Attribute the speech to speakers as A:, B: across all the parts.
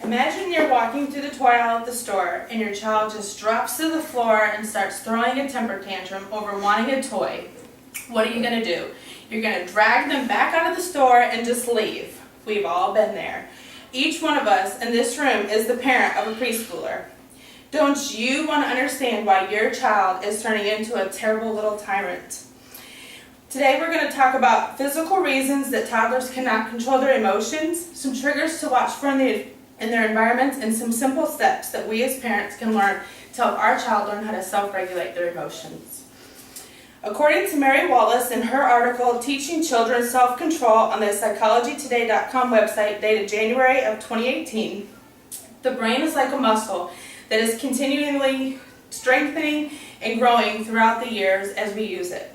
A: Imagine you're walking through the toy aisle at the store and your child just drops to the floor and starts throwing a temper tantrum over wanting a toy. What are you going to do? You're going to drag them back out of the store and just leave. We've all been there. Each one of us in this room is the parent of a preschooler. Don't you want to understand why your child is turning into a terrible little tyrant? Today we're going to talk about physical reasons that toddlers cannot control their emotions, some triggers to watch for in their environments, and some simple steps that we as parents can learn to help our child learn how to self-regulate their emotions. According to Mary Wallace in her article, Teaching Children Self-Control on the PsychologyToday.com website dated January of 2018, the brain is like a muscle that is continually strengthening and growing throughout the years as we use it.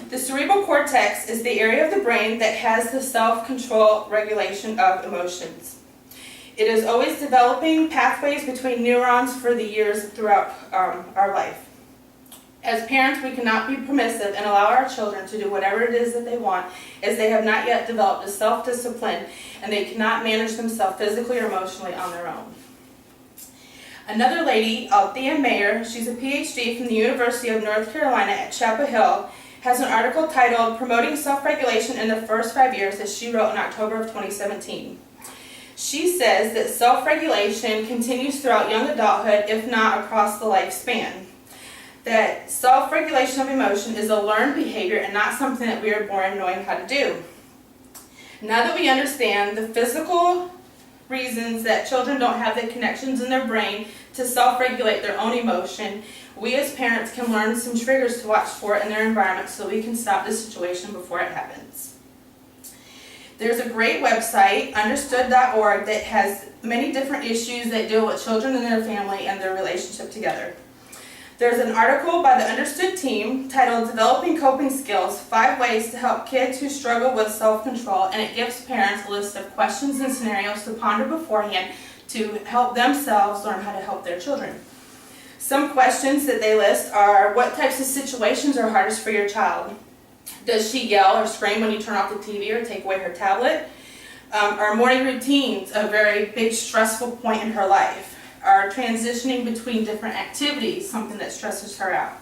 A: The cerebral cortex is the area of the brain that has the self-control regulation of emotions. It is always developing pathways between neurons for the years throughout our life. As parents, we cannot be permissive and allow our children to do whatever it is that they want, as they have not yet developed a self-discipline and they cannot manage themselves physically or emotionally on their own. Another lady, Althea Mayer, she's a PhD from the University of North Carolina at Chapel Hill, has an article titled Promoting Self-Regulation in the First 5 Years that she wrote in October of 2017. She says that self-regulation continues throughout young adulthood, if not across the lifespan. That self-regulation of emotion is a learned behavior and not something that we are born knowing how to do. Now that we understand the physical reasons that children don't have the connections in their brain to self-regulate their own emotion, we as parents can learn some triggers to watch for in their environment so we can stop the situation before it happens. There's a great website, understood.org, that has many different issues that deal with children and their family and their relationship together. There's an article by the Understood team titled Developing Coping Skills, 5 Ways to Help Kids Who Struggle with Self-Control, and it gives parents a list of questions and scenarios to ponder beforehand to help themselves learn how to help their children. Some questions that they list are, what types of situations are hardest for your child? Does she yell or scream when you turn off the TV or take away her tablet? Are morning routines a very big stressful point in her life? Are transitioning between different activities something that stresses her out?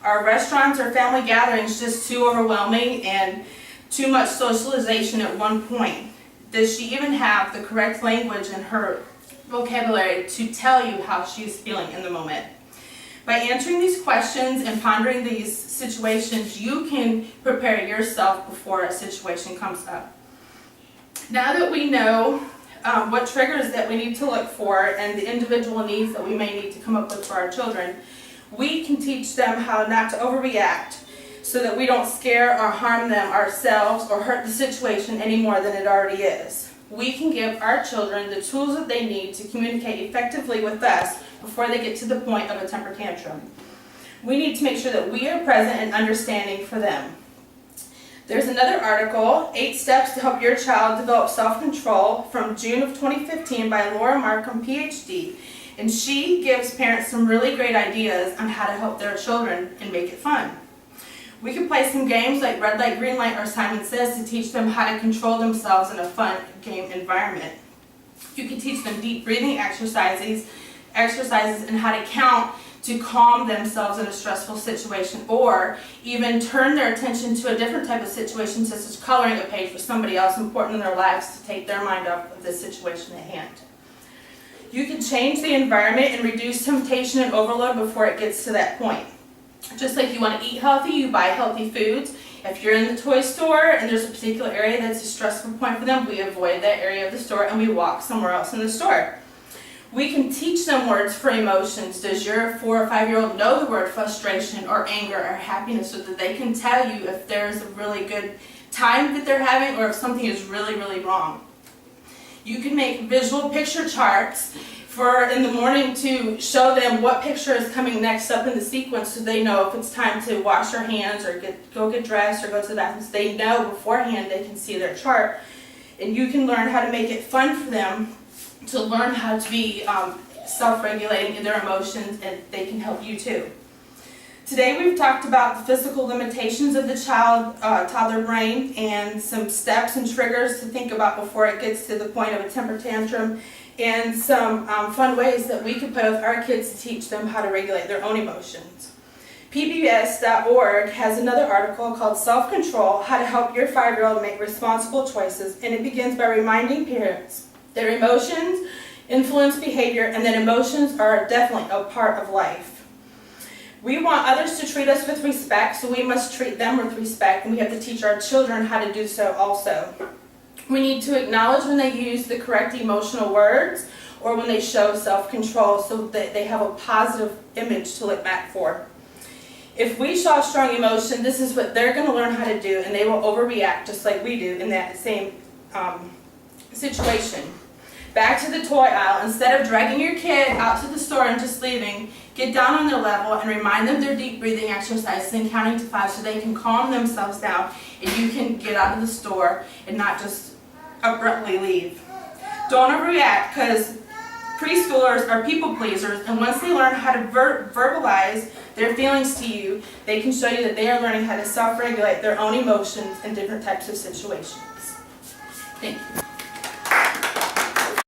A: Are restaurants or family gatherings just too overwhelming and too much socialization at one point? Does she even have the correct language in her vocabulary to tell you how she's feeling in the moment? By answering these questions and pondering these situations, you can prepare yourself before a situation comes up. Now that we know what triggers that we need to look for and the individual needs that we may need to come up with for our children, we can teach them how not to overreact so that we don't scare or harm them ourselves or hurt the situation any more than it already is. We can give our children the tools that they need to communicate effectively with us before they get to the point of a temper tantrum. We need to make sure that we are present and understanding for them. There's another article, 8 Steps to Help Your Child Develop Self-Control, from June of 2015 by Laura Markham, PhD, and she gives parents some really great ideas on how to help their children and make it fun. We can play some games like Red Light, Green Light, or Simon Says to teach them how to control themselves in a fun game environment. You can teach them deep breathing exercises and how to count to calm themselves in a stressful situation, or even turn their attention to a different type of situation, such as coloring a page for somebody else important in their lives to take their mind off of the situation at hand. You can change the environment and reduce temptation and overload before it gets to that point. Just like you want to eat healthy, you buy healthy foods. If you're in the toy store and there's a particular area that's a stressful point for them, we avoid that area of the store and we walk somewhere else in the store. We can teach them words for emotions. Does your 4 or 5-year-old know the word frustration or anger or happiness, so that they can tell you if there's a really good time that they're having or if something is really, really wrong? You can make visual picture charts for in the morning to show them what picture is coming next up in the sequence, so they know if it's time to wash their hands or go get dressed or go to the bathroom. So they know beforehand, they can see their chart. And you can learn how to make it fun for them to learn how to be self-regulating in their emotions, and they can help you too. Today we've talked about the physical limitations of the toddler brain and some steps and triggers to think about before it gets to the point of a temper tantrum, and some fun ways that we can play with our kids to teach them how to regulate their own emotions. PBS.org has another article called Self-Control, How to Help Your 5-Year-Old Make Responsible Choices, and it begins by reminding parents their emotions influence behavior and that emotions are definitely a part of life. We want others to treat us with respect, so we must treat them with respect, and we have to teach our children how to do so also. We need to acknowledge when they use the correct emotional words or when they show self-control so that they have a positive image to look back for. If we show strong emotion, this is what they're going to learn how to do, and they will overreact just like we do in that same situation. Back to the toy aisle. Instead of dragging your kid out to the store and just leaving, get down on their level and remind them their deep breathing exercises and counting to 5 so they can calm themselves down and you can get out of the store and not just abruptly leave. Don't overreact, because preschoolers are people pleasers, and once they learn how to verbalize their feelings to you, they can show you that they are learning how to self-regulate their own emotions in different types of situations. Thank you.